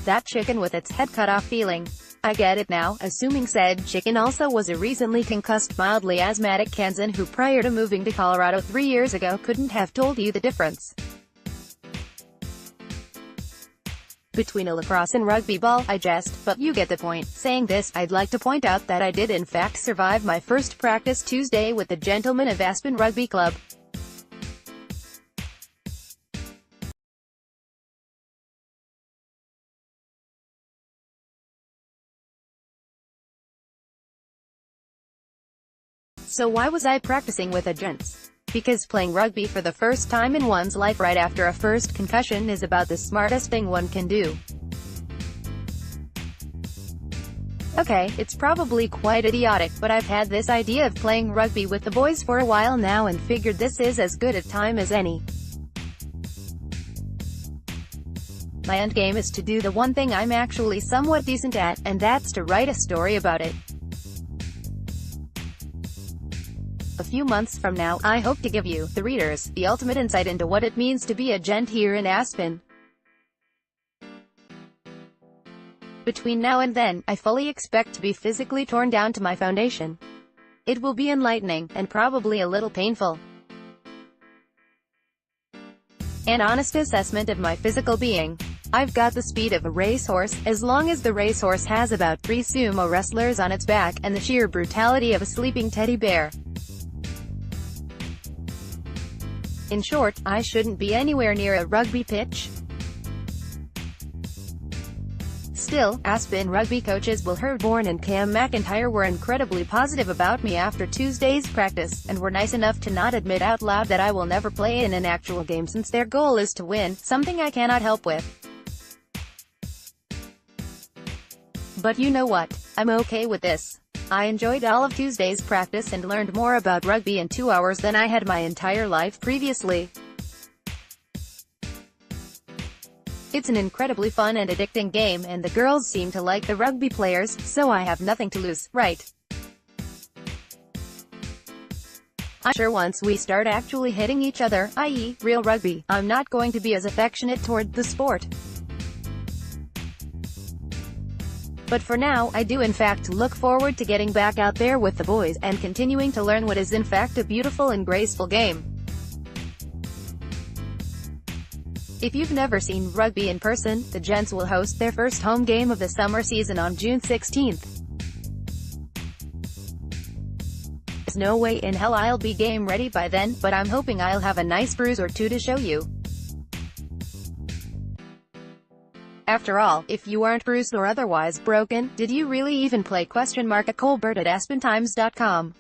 that chicken with its head cut off feeling. I get it now, assuming said chicken also was a recently concussed, mildly asthmatic Kansan who prior to moving to Colorado 3 years ago couldn't have told you the difference between a lacrosse and rugby ball. I jest, but you get the point. Saying this, I'd like to point out that I did in fact survive my first practice Tuesday with the Gentlemen of Aspen Rugby Club. So why was I practicing with a gents? Because playing rugby for the first time in one's life right after a first concussion is about the smartest thing one can do. Okay, it's probably quite idiotic, but I've had this idea of playing rugby with the boys for a while now and figured this is as good a time as any. My end game is to do the one thing I'm actually somewhat decent at, and that's to write a story about it. A few months from now, I hope to give you, the readers, the ultimate insight into what it means to be a gent here in Aspen. Between now and then, I fully expect to be physically torn down to my foundation. It will be enlightening, and probably a little painful. An honest assessment of my physical being. I've got the speed of a racehorse, as long as the racehorse has about 3 sumo wrestlers on its back, and the sheer brutality of a sleeping teddy bear. In short, I shouldn't be anywhere near a rugby pitch. Still, Aspen rugby coaches Will Herborn and Cam McIntyre were incredibly positive about me after Tuesday's practice, and were nice enough to not admit out loud that I will never play in an actual game since their goal is to win, something I cannot help with. But you know what? I'm okay with this. I enjoyed all of Tuesday's practice and learned more about rugby in 2 hours than I had my entire life previously. It's an incredibly fun and addicting game, and the girls seem to like the rugby players, so I have nothing to lose, right? I'm sure once we start actually hitting each other, i.e., real rugby, I'm not going to be as affectionate toward the sport. But for now, I do in fact look forward to getting back out there with the boys, and continuing to learn what is in fact a beautiful and graceful game. If you've never seen rugby in person, the Gents will host their first home game of the summer season on June 16th. There's no way in hell I'll be game ready by then, but I'm hoping I'll have a nice bruise or two to show you. After all, if you aren't bruised or otherwise broken, did you really even play? At Colbert at aspentimes.com.